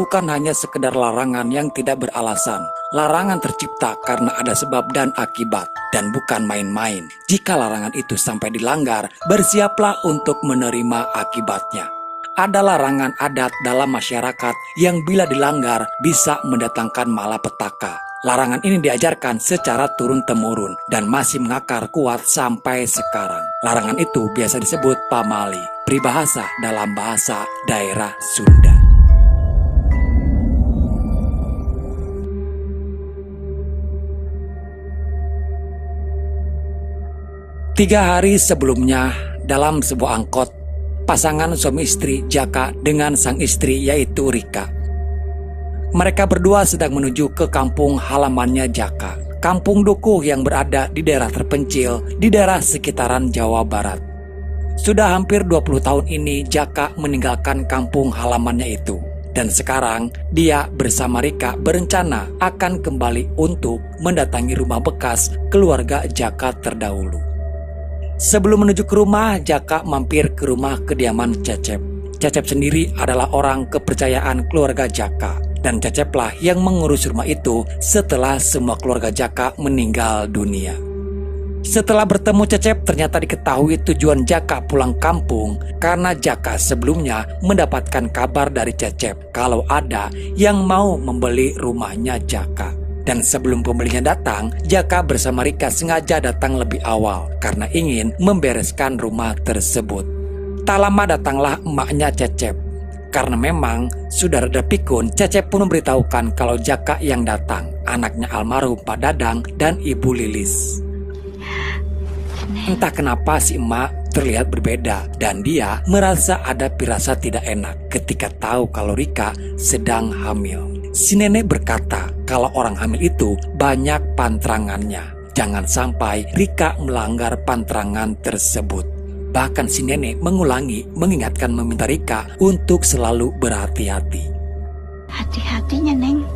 bukan hanya sekedar larangan yang tidak beralasan. Larangan tercipta karena ada sebab dan akibat, dan bukan main-main. Jika larangan itu sampai dilanggar, bersiaplah untuk menerima akibatnya. Ada larangan adat dalam masyarakat yang bila dilanggar bisa mendatangkan malapetaka. Larangan ini diajarkan secara turun-temurun dan masih mengakar kuat sampai sekarang. Larangan itu biasa disebut pamali, peribahasa dalam bahasa daerah Sunda. Tiga hari sebelumnya, dalam sebuah angkot, pasangan suami istri Jaka dengan sang istri yaitu Rika. Mereka berdua sedang menuju ke kampung halamannya Jaka, kampung Dukuh yang berada di daerah terpencil di daerah sekitaran Jawa Barat. Sudah hampir 20 tahun ini Jaka meninggalkan kampung halamannya itu. Dan sekarang dia bersama Rika berencana akan kembali untuk mendatangi rumah bekas keluarga Jaka terdahulu. Sebelum menuju ke rumah, Jaka mampir ke rumah kediaman Cecep. Cecep sendiri adalah orang kepercayaan keluarga Jaka. Dan Ceceplah yang mengurus rumah itu setelah semua keluarga Jaka meninggal dunia. Setelah bertemu Cecep, ternyata diketahui tujuan Jaka pulang kampung karena Jaka sebelumnya mendapatkan kabar dari Cecep kalau ada yang mau membeli rumahnya Jaka. Dan sebelum pembelinya datang, Jaka bersama Rika sengaja datang lebih awal karena ingin membereskan rumah tersebut. Tak lama datanglah emaknya Cecep. Karena memang sudah reda pikun, Cecep pun memberitahukan kalau Jaka yang datang, anaknya almarhum Pak Dadang dan Ibu Lilis. Entah kenapa si emak terlihat berbeda dan dia merasa ada firasat tidak enak ketika tahu kalau Rika sedang hamil. Si nenek berkata kalau orang hamil itu banyak pantrangannya. Jangan sampai Rika melanggar pantrangan tersebut. Bahkan si nenek mengulangi mengingatkan meminta Rika untuk selalu berhati-hati. Hati-hatinya, Neng.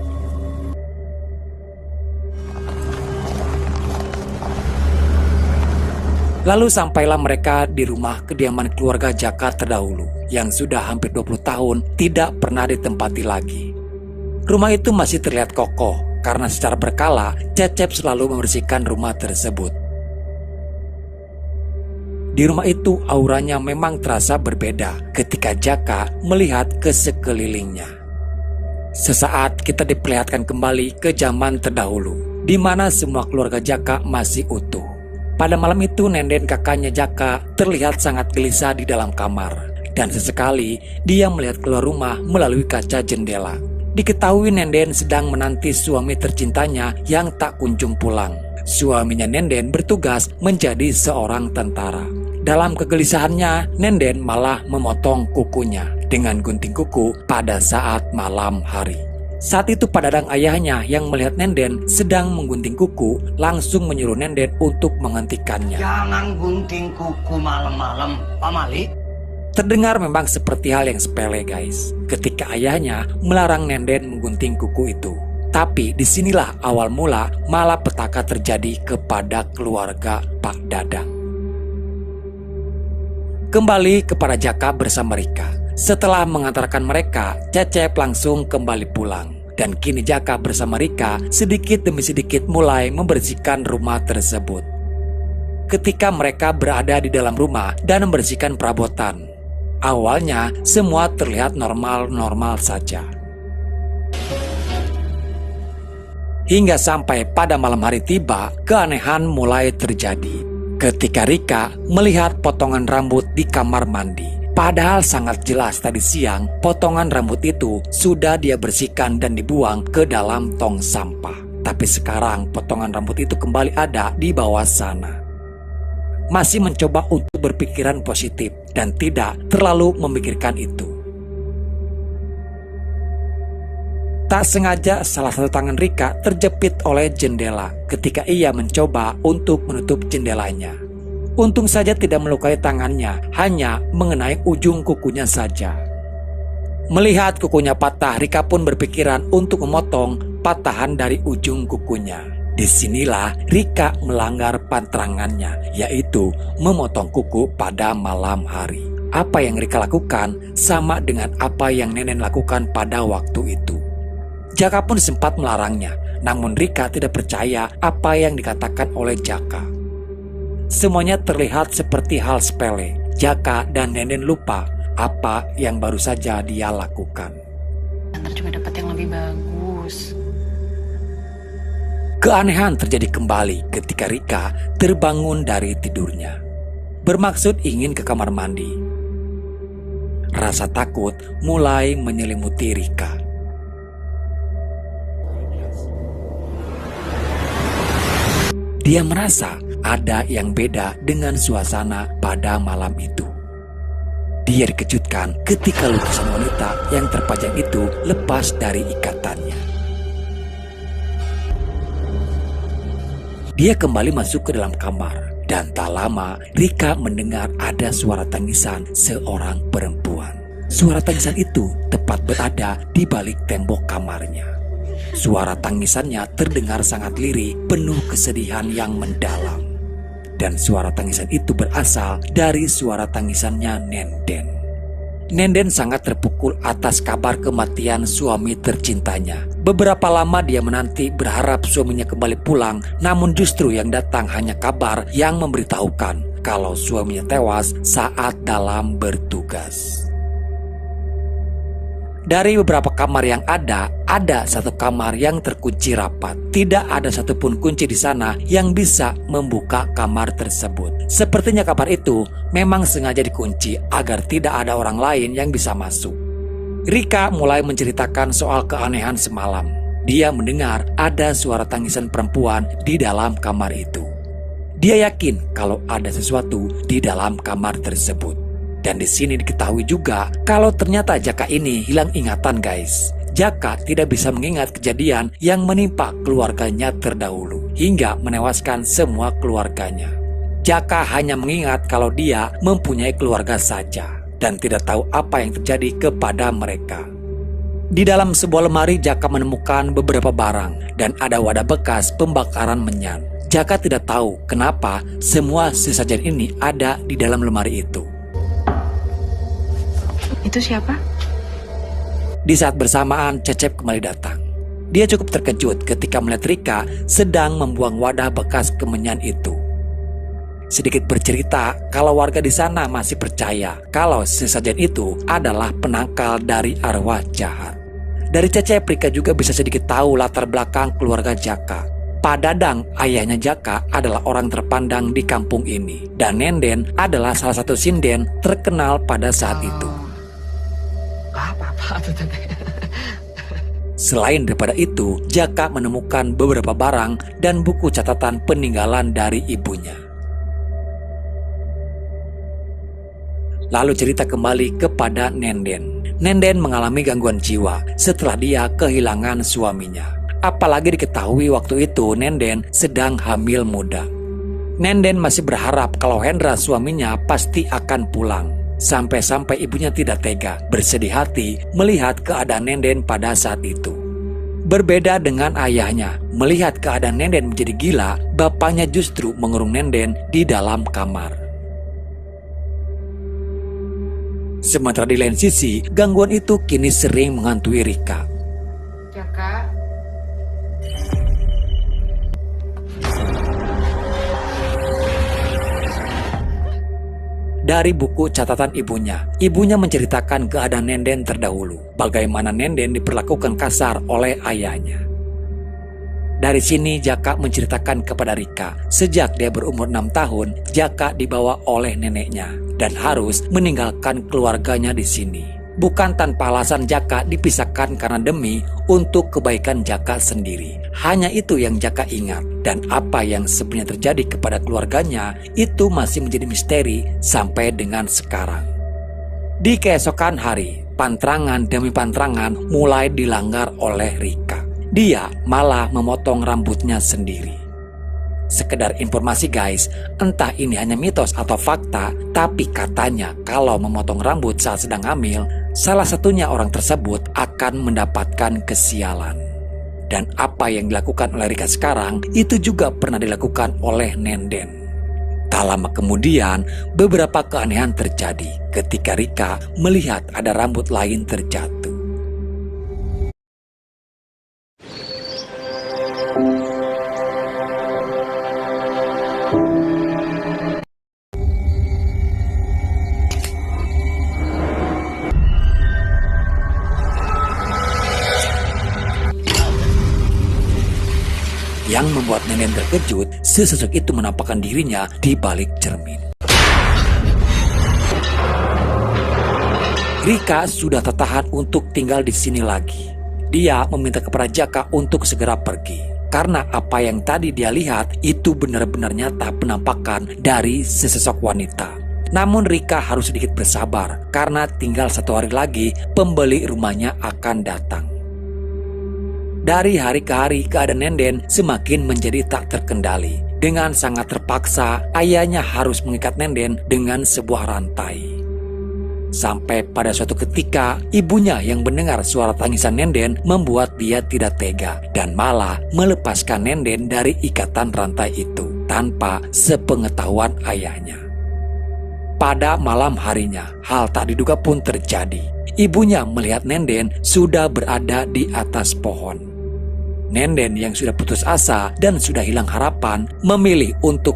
Lalu sampailah mereka di rumah kediaman keluarga Jaka terdahulu yang sudah hampir 20 tahun tidak pernah ditempati lagi. Rumah itu masih terlihat kokoh karena secara berkala Cecep selalu membersihkan rumah tersebut. Di rumah itu auranya memang terasa berbeda ketika Jaka melihat ke sekelilingnya. Sesaat kita diperlihatkan kembali ke zaman terdahulu, di mana semua keluarga Jaka masih utuh. Pada malam itu Nenden kakaknya Jaka terlihat sangat gelisah di dalam kamar. Dan sesekali dia melihat keluar rumah melalui kaca jendela. Diketahui Nenden sedang menanti suami tercintanya yang tak kunjung pulang. Suaminya Nenden bertugas menjadi seorang tentara. Dalam kegelisahannya, Nenden malah memotong kukunya dengan gunting kuku pada saat malam hari. Saat itu Pak Dadang ayahnya yang melihat Nenden sedang menggunting kuku langsung menyuruh Nenden untuk menghentikannya. Jangan gunting kuku malam-malam, Pak Mali. Terdengar memang seperti hal yang sepele guys, ketika ayahnya melarang Nenden menggunting kuku itu. Tapi disinilah awal mula malapetaka terjadi kepada keluarga Pak Dadang. Kembali kepada Jaka bersama Rika. Setelah mengantarkan mereka, Cecep langsung kembali pulang. Dan kini Jaka bersama Rika sedikit demi sedikit mulai membersihkan rumah tersebut. Ketika mereka berada di dalam rumah dan membersihkan perabotan, awalnya semua terlihat normal-normal saja. Hingga sampai pada malam hari tiba, keanehan mulai terjadi. Ketika Rika melihat potongan rambut di kamar mandi. Padahal sangat jelas tadi siang potongan rambut itu sudah dia bersihkan dan dibuang ke dalam tong sampah. Tapi sekarang potongan rambut itu kembali ada di bawah sana. Masih mencoba untuk berpikiran positif dan tidak terlalu memikirkan itu. Tak sengaja salah satu tangan Rika terjepit oleh jendela ketika ia mencoba untuk menutup jendelanya. Untung saja tidak melukai tangannya, hanya mengenai ujung kukunya saja. Melihat kukunya patah, Rika pun berpikiran untuk memotong patahan dari ujung kukunya. Disinilah Rika melanggar pantrangannya, yaitu memotong kuku pada malam hari. Apa yang Rika lakukan sama dengan apa yang Nenden lakukan pada waktu itu. Jaka pun sempat melarangnya, namun Rika tidak percaya apa yang dikatakan oleh Jaka. Semuanya terlihat seperti hal sepele. Jaka dan Nenden lupa apa yang baru saja dia lakukan. Ntar juga dapat yang lebih bagus. Keanehan terjadi kembali ketika Rika terbangun dari tidurnya. Bermaksud ingin ke kamar mandi. Rasa takut mulai menyelimuti Rika. Dia merasa ada yang beda dengan suasana pada malam itu. Dia dikejutkan ketika lukisan wanita yang terpajang itu lepas dari ikatannya. Dia kembali masuk ke dalam kamar. Dan tak lama, Rika mendengar ada suara tangisan seorang perempuan. Suara tangisan itu tepat berada di balik tembok kamarnya. Suara tangisannya terdengar sangat lirih, penuh kesedihan yang mendalam. Dan suara tangisan itu berasal dari suara tangisannya Nenden. Nenden sangat terpukul atas kabar kematian suami tercintanya. Beberapa lama dia menanti berharap suaminya kembali pulang, namun justru yang datang hanya kabar yang memberitahukan kalau suaminya tewas saat dalam bertugas. Dari beberapa kamar yang ada satu kamar yang terkunci rapat. Tidak ada satupun kunci di sana yang bisa membuka kamar tersebut. Sepertinya kamar itu memang sengaja dikunci agar tidak ada orang lain yang bisa masuk. Rika mulai menceritakan soal keanehan semalam. Dia mendengar ada suara tangisan perempuan di dalam kamar itu. Dia yakin kalau ada sesuatu di dalam kamar tersebut. Dan di sini diketahui juga kalau ternyata Jaka ini hilang ingatan, guys. Jaka tidak bisa mengingat kejadian yang menimpa keluarganya terdahulu hingga menewaskan semua keluarganya. Jaka hanya mengingat kalau dia mempunyai keluarga saja dan tidak tahu apa yang terjadi kepada mereka. Di dalam sebuah lemari Jaka menemukan beberapa barang dan ada wadah bekas pembakaran menyan. Jaka tidak tahu kenapa semua sesajen ini ada di dalam lemari itu. Itu siapa? Di saat bersamaan, Cecep kembali datang. Dia cukup terkejut ketika melihat Rika sedang membuang wadah bekas kemenyan itu. Sedikit bercerita kalau warga di sana masih percaya kalau sesajen itu adalah penangkal dari arwah jahat. Dari Cecep, Rika juga bisa sedikit tahu latar belakang keluarga Jaka. Pak Dadang, ayahnya Jaka, adalah orang terpandang di kampung ini. Dan Nenden adalah salah satu sinden terkenal pada saat itu. Selain daripada itu, Jaka menemukan beberapa barang dan buku catatan peninggalan dari ibunya. Lalu cerita kembali kepada Nenden. Nenden mengalami gangguan jiwa setelah dia kehilangan suaminya. Apalagi diketahui waktu itu Nenden sedang hamil muda. Nenden masih berharap kalau Hendra suaminya pasti akan pulang. Sampai-sampai ibunya tidak tega, bersedih hati melihat keadaan Nenden pada saat itu. Berbeda dengan ayahnya, melihat keadaan Nenden menjadi gila, bapaknya justru mengurung Nenden di dalam kamar. Sementara di lain sisi, gangguan itu kini sering menghantui Rika. Jaka. Dari buku catatan ibunya menceritakan keadaan Nenden terdahulu, bagaimana Nenden diperlakukan kasar oleh ayahnya. Dari sini Jaka menceritakan kepada Rika, sejak dia berumur 6 tahun, Jaka dibawa oleh neneknya dan harus meninggalkan keluarganya di sini. Bukan tanpa alasan Jaka dipisahkan karena demi untuk kebaikan Jaka sendiri. Hanya itu yang Jaka ingat, dan apa yang sebenarnya terjadi kepada keluarganya itu masih menjadi misteri sampai dengan sekarang. Di keesokan hari, pantrangan demi pantrangan mulai dilanggar oleh Rika. Dia malah memotong rambutnya sendiri. Sekedar informasi guys, entah ini hanya mitos atau fakta, tapi katanya kalau memotong rambut saat sedang hamil, salah satunya orang tersebut akan mendapatkan kesialan. Dan apa yang dilakukan oleh Rika sekarang, itu juga pernah dilakukan oleh Nenden. Tak lama kemudian, beberapa keanehan terjadi ketika Rika melihat ada rambut lain terjatuh. Yang membuat Nenden terkejut, sesosok itu menampakkan dirinya di balik cermin. Rika sudah tak tahan untuk tinggal di sini lagi. Dia meminta kepada Jaka untuk segera pergi. Karena apa yang tadi dia lihat itu benar-benar nyata penampakan dari sesosok wanita. Namun Rika harus sedikit bersabar karena tinggal 1 hari lagi pembeli rumahnya akan datang. Dari hari ke hari, keadaan Nenden semakin menjadi tak terkendali. Dengan sangat terpaksa, ayahnya harus mengikat Nenden dengan sebuah rantai. Sampai pada suatu ketika, ibunya yang mendengar suara tangisan Nenden membuat dia tidak tega dan malah melepaskan Nenden dari ikatan rantai itu tanpa sepengetahuan ayahnya. Pada malam harinya, hal tak diduga pun terjadi. Ibunya melihat Nenden sudah berada di atas pohon. Nenden yang sudah putus asa dan sudah hilang harapan memilih untuk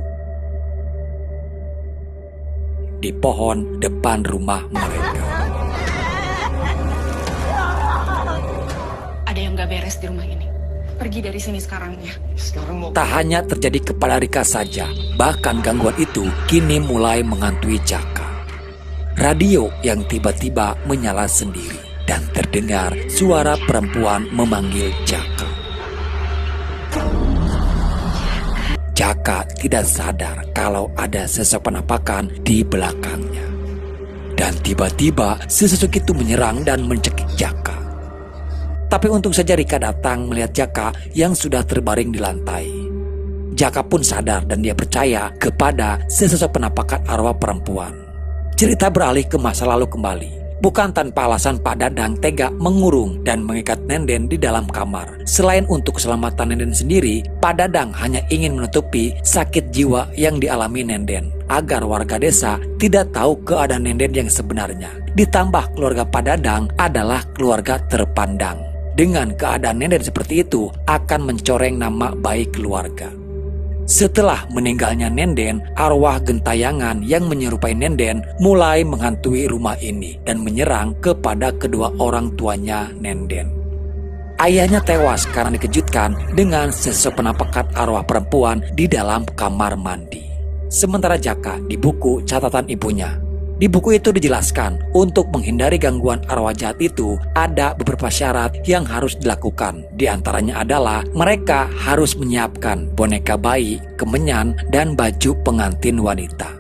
di pohon depan rumah mereka. Ada yang gak beres di rumah ini. Pergi dari sini sekarang ya. Tak hanya terjadi kepada Rika saja, bahkan gangguan itu kini mulai menghantui Jaka. Radio yang tiba-tiba menyala sendiri dan terdengar suara perempuan memanggil Jaka. Jaka tidak sadar kalau ada sesosok penampakan di belakangnya. Dan tiba-tiba sesosok itu menyerang dan mencekik Jaka. Tapi untung saja Rika datang melihat Jaka yang sudah terbaring di lantai. Jaka pun sadar dan dia percaya kepada sesosok penampakan arwah perempuan. Cerita beralih ke masa lalu kembali. Bukan tanpa alasan Pak Dadang tega mengurung dan mengikat Nenden di dalam kamar. Selain untuk keselamatan Nenden sendiri, Pak Dadang hanya ingin menutupi sakit jiwa yang dialami Nenden, agar warga desa tidak tahu keadaan Nenden yang sebenarnya. Ditambah keluarga Pak Dadang adalah keluarga terpandang. Dengan keadaan Nenden seperti itu akan mencoreng nama baik keluarga. Setelah meninggalnya Nenden, arwah gentayangan yang menyerupai Nenden mulai menghantui rumah ini dan menyerang kepada kedua orang tuanya Nenden. Ayahnya tewas karena dikejutkan dengan sesosok penampakan arwah perempuan di dalam kamar mandi. Sementara Jaka di buku catatan ibunya. Di buku itu dijelaskan untuk menghindari gangguan arwah jahat itu ada beberapa syarat yang harus dilakukan. Di antaranya adalah mereka harus menyiapkan boneka bayi, kemenyan, dan baju pengantin wanita.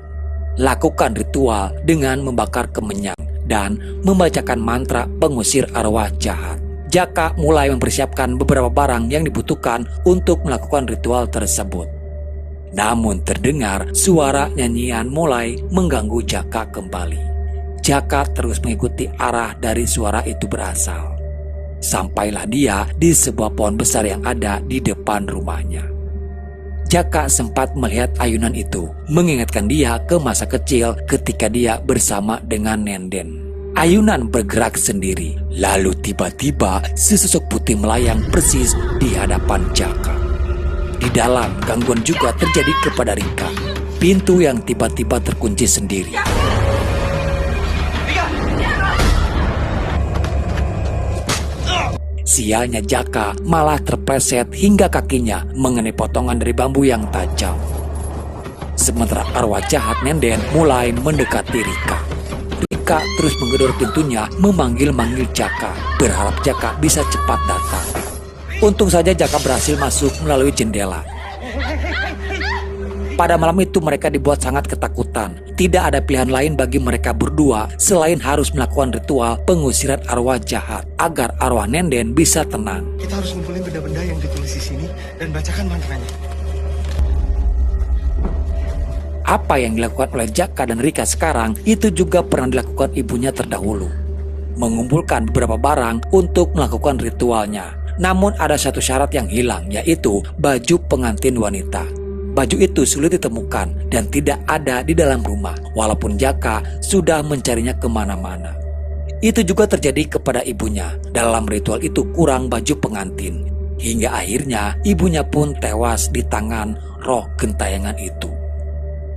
Lakukan ritual dengan membakar kemenyan dan membacakan mantra pengusir arwah jahat. Jaka mulai mempersiapkan beberapa barang yang dibutuhkan untuk melakukan ritual tersebut. Namun terdengar suara nyanyian mulai mengganggu Jaka kembali. Jaka terus mengikuti arah dari suara itu berasal. Sampailah dia di sebuah pohon besar yang ada di depan rumahnya. Jaka sempat melihat ayunan itu, mengingatkan dia ke masa kecil ketika dia bersama dengan Nenden. Ayunan bergerak sendiri, lalu tiba-tiba sesosok putih melayang persis di hadapan Jaka. Di dalam, gangguan juga terjadi kepada Rika. Pintu yang tiba-tiba terkunci sendiri. Sialnya Jaka malah terpleset hingga kakinya mengenai potongan dari bambu yang tajam. Sementara arwah jahat Nenden mulai mendekati Rika. Rika terus menggedor pintunya memanggil-manggil Jaka, berharap Jaka bisa cepat datang. Untung saja Jaka berhasil masuk melalui jendela. Pada malam itu mereka dibuat sangat ketakutan. Tidak ada pilihan lain bagi mereka berdua selain harus melakukan ritual pengusiran arwah jahat agar arwah Nenden bisa tenang. Kita harus ngumpulin benda-benda yang ditulis di sini dan bacakan mantranya. Apa yang dilakukan oleh Jaka dan Rika sekarang itu juga pernah dilakukan ibunya terdahulu. Mengumpulkan beberapa barang untuk melakukan ritualnya. Namun ada satu syarat yang hilang, yaitu baju pengantin wanita. baju itu sulit ditemukan dan tidak ada di dalam rumah, walaupun Jaka sudah mencarinya kemana-mana. Itu juga terjadi kepada ibunya. Dalam ritual itu kurang baju pengantin, hingga akhirnya ibunya pun tewas di tangan roh gentayangan itu.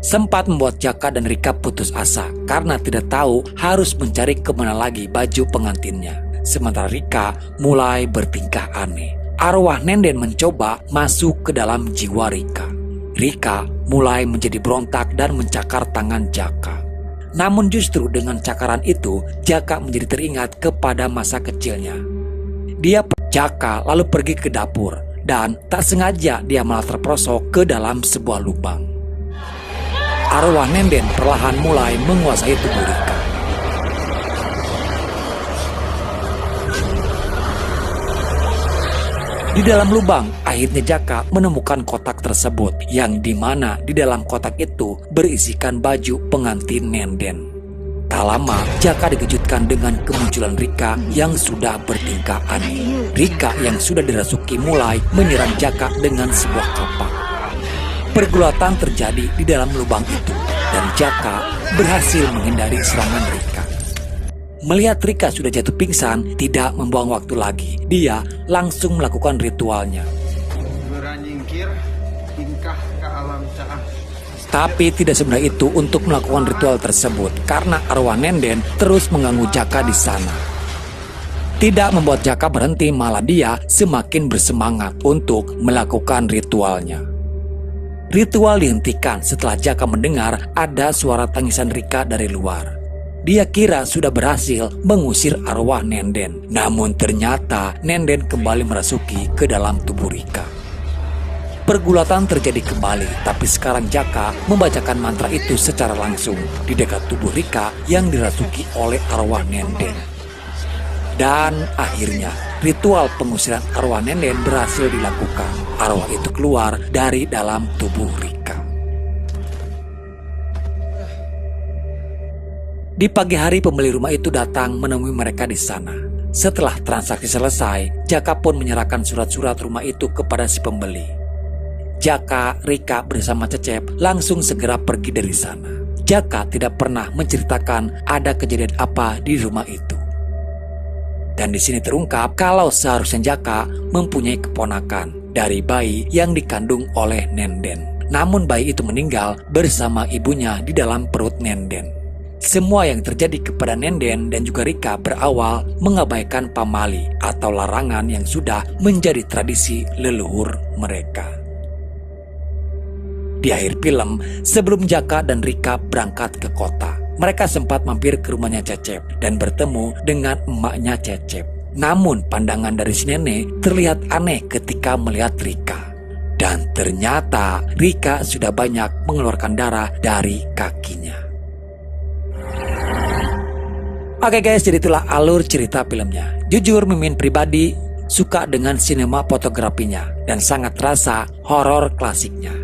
Sempat membuat Jaka dan Rika putus asa karena tidak tahu harus mencari kemana lagi baju pengantinnya. Sementara Rika mulai bertingkah aneh. Arwah Nenden mencoba masuk ke dalam jiwa Rika. Rika mulai menjadi berontak dan mencakar tangan Jaka. Namun justru dengan cakaran itu, Jaka menjadi teringat kepada masa kecilnya. Jaka lalu pergi ke dapur dan tak sengaja dia malah terperosok ke dalam sebuah lubang. Arwah Nenden perlahan mulai menguasai tubuh Rika. Di dalam lubang, akhirnya Jaka menemukan kotak tersebut, yang dimana di dalam kotak itu berisikan baju pengantin Nenden. Tak lama, Jaka dikejutkan dengan kemunculan Rika yang sudah bertingkah aneh. Rika yang sudah dirasuki mulai menyerang Jaka dengan sebuah kapak. Pergulatan terjadi di dalam lubang itu dan Jaka berhasil menghindari serangan Rika. Melihat Rika sudah jatuh pingsan, tidak membuang waktu lagi. Dia langsung melakukan ritualnya. Beranyingkir, tingkah ke alam caah. Tapi tidak semudah itu untuk melakukan ritual tersebut karena arwah Nenden terus mengganggu Jaka di sana. Tidak membuat Jaka berhenti, malah dia semakin bersemangat untuk melakukan ritualnya. Ritual dihentikan setelah Jaka mendengar ada suara tangisan Rika dari luar. Dia kira sudah berhasil mengusir arwah Nenden. Namun ternyata Nenden kembali merasuki ke dalam tubuh Rika. Pergulatan terjadi kembali, tapi sekarang Jaka membacakan mantra itu secara langsung di dekat tubuh Rika yang dirasuki oleh arwah Nenden. Dan akhirnya ritual pengusiran arwah Nenden berhasil dilakukan. Arwah itu keluar dari dalam tubuh Rika. Di pagi hari pembeli rumah itu datang menemui mereka di sana. Setelah transaksi selesai, Jaka pun menyerahkan surat-surat rumah itu kepada si pembeli. Jaka, Rika bersama Cecep langsung segera pergi dari sana. Jaka tidak pernah menceritakan ada kejadian apa di rumah itu. Dan di sini terungkap kalau seharusnya Jaka mempunyai keponakan dari bayi yang dikandung oleh Nenden. Namun bayi itu meninggal bersama ibunya di dalam perut Nenden. Semua yang terjadi kepada Nenden dan juga Rika berawal mengabaikan pamali atau larangan yang sudah menjadi tradisi leluhur mereka. Di akhir film, sebelum Jaka dan Rika berangkat ke kota, mereka sempat mampir ke rumahnya Cecep dan bertemu dengan emaknya Cecep. Namun pandangan dari si nenek terlihat aneh ketika melihat Rika. Dan ternyata Rika sudah banyak mengeluarkan darah dari kakinya. Oke guys, jadi itulah alur cerita filmnya. Jujur Mimin pribadi suka dengan sinema fotografinya dan sangat terasa horor klasiknya.